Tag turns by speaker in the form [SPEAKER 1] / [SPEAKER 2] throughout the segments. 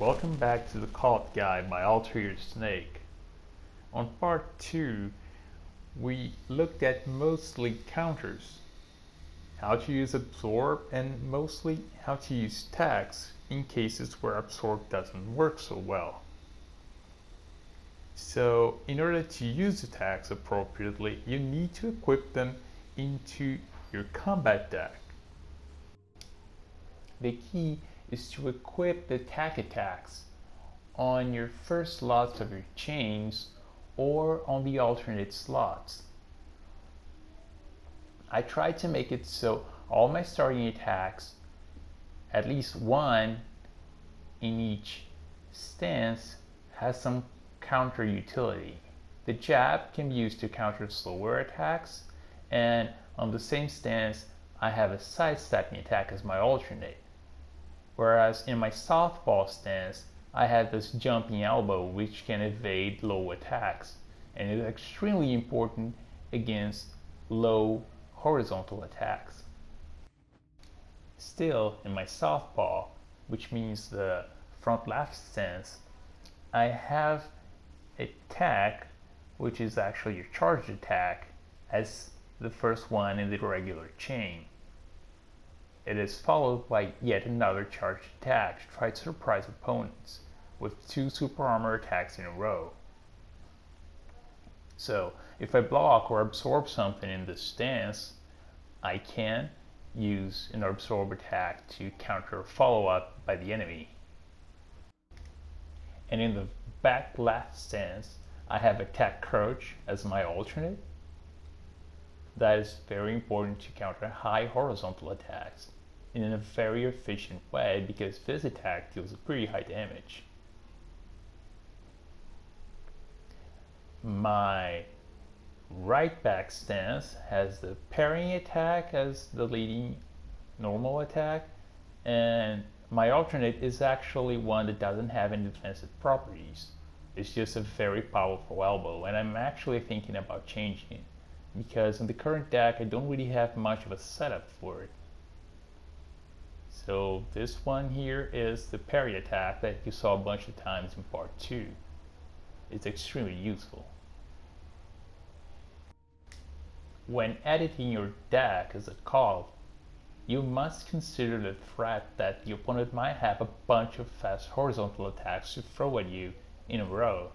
[SPEAKER 1] welcome back to the Khalt Guide by Alter Snake. On part 2, we looked at mostly counters, how to use Absorb, and mostly how to use tags in cases where Absorb doesn't work so well. So, in order to use the tags appropriately, you need to equip them into your combat deck. The key is to equip the tag attacks on your first slots of your chains or on the alternate slots. I tried to make it so all my starting attacks, at least one in each stance, has some counter utility. The jab can be used to counter slower attacks, and on the same stance I have a sidestepping attack as my alternate. Whereas in my southpaw stance, I have this jumping elbow which can evade low attacks, and is extremely important against low horizontal attacks. Still, in my southpaw, which means the front left stance, I have a tag, which is actually your charged attack, as the first one in the regular chain. It is followed by yet another charged attack to try to surprise opponents, with 2 super armor attacks in a row. So, if I block or absorb something in this stance, I can use an absorb attack to counter a follow-up by the enemy. And in the back left stance, I have attack crouch as my alternate. That is very important to counter high horizontal attacks in a very efficient way, because this attack deals pretty high damage. My right back stance has the Parry Attack as the leading normal attack, and my alternate is actually one that doesn't have any defensive properties. It's just a very powerful elbow, and I'm actually thinking about changing it, because in the current deck I don't really have much of a setup for it. So this one here is the Parry Attack that you saw a bunch of times in part 2. It's extremely useful. When editing your deck as a Khalt, you must consider the threat that the opponent might have a bunch of fast horizontal attacks to throw at you in a row.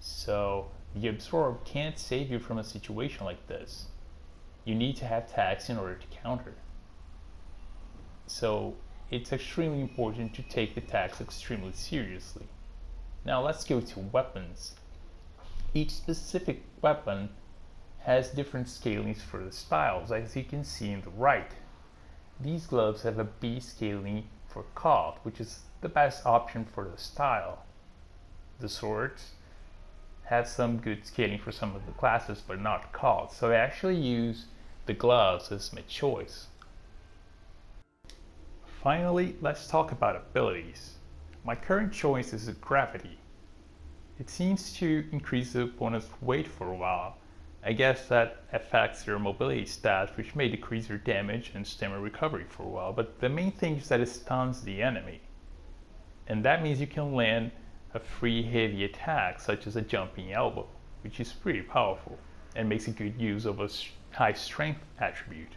[SPEAKER 1] So the Absorb can't save you from a situation like this. You need to have tags in order to counter. So it's extremely important to take the tags extremely seriously. Now let's go to weapons. Each specific weapon has different scalings for the styles, as you can see in the right. These gloves have a B scaling for Khalt, which is the best option for the style. The swords have some good scaling for some of the classes, but not Khalt, so I actually use the gloves as my choice. Finally, let's talk about abilities. My current choice is Gravity. It seems to increase the opponent's weight for a while. I guess that affects your mobility stats, which may decrease your damage and stamina recovery for a while, but the main thing is that it stuns the enemy. And that means you can land a free heavy attack, such as a jumping elbow, which is pretty powerful and makes a good use of a high strength attribute.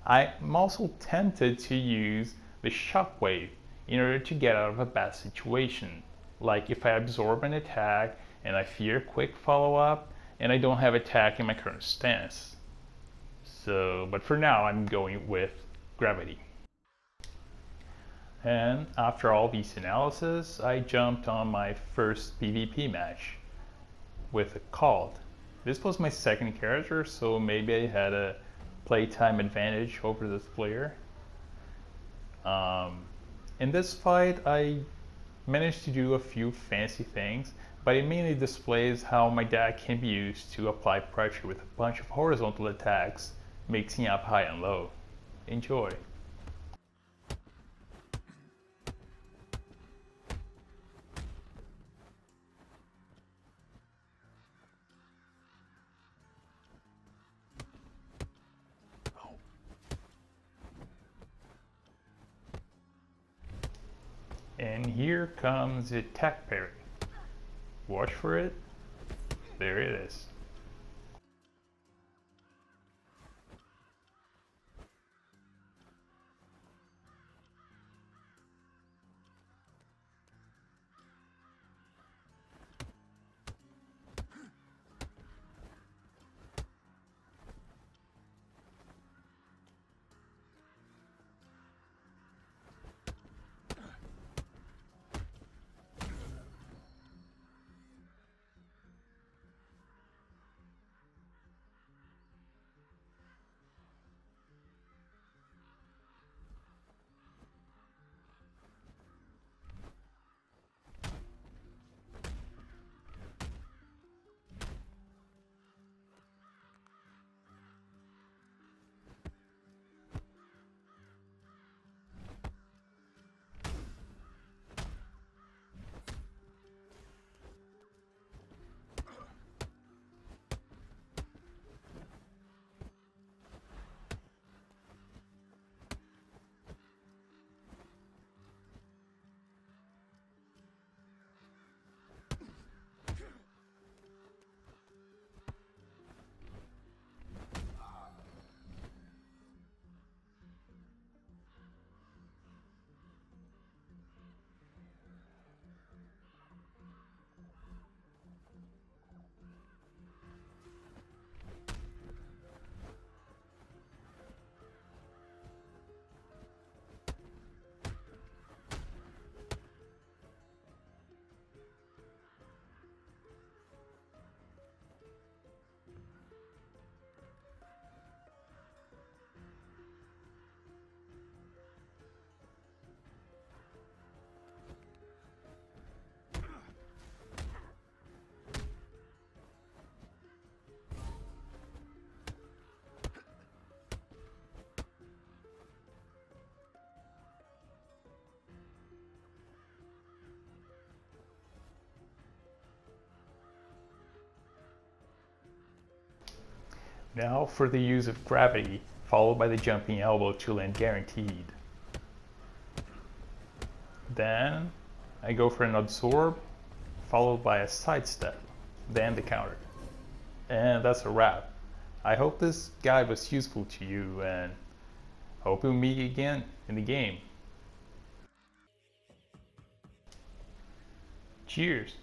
[SPEAKER 1] I'm also tempted to use the Shockwave in order to get out of a bad situation, like if I absorb an attack and I fear a quick follow-up and I don't have attack in my current stance. But for now I'm going with Gravity. And after all these analysis, I jumped on my first PvP match with a Khalt. This was my second character, so maybe I had a playtime advantage over this player. In this fight I managed to do a few fancy things, but it mainly displays how my deck can be used to apply pressure with a bunch of horizontal attacks, mixing up high and low. Enjoy! And here comes the attack parry. Watch for it. There it is. Now for the use of gravity, followed by the jumping elbow to land guaranteed. Then I go for an absorb, followed by a sidestep, then the counter. And that's a wrap. I hope this guide was useful to you, and hope we'll meet again in the game. Cheers!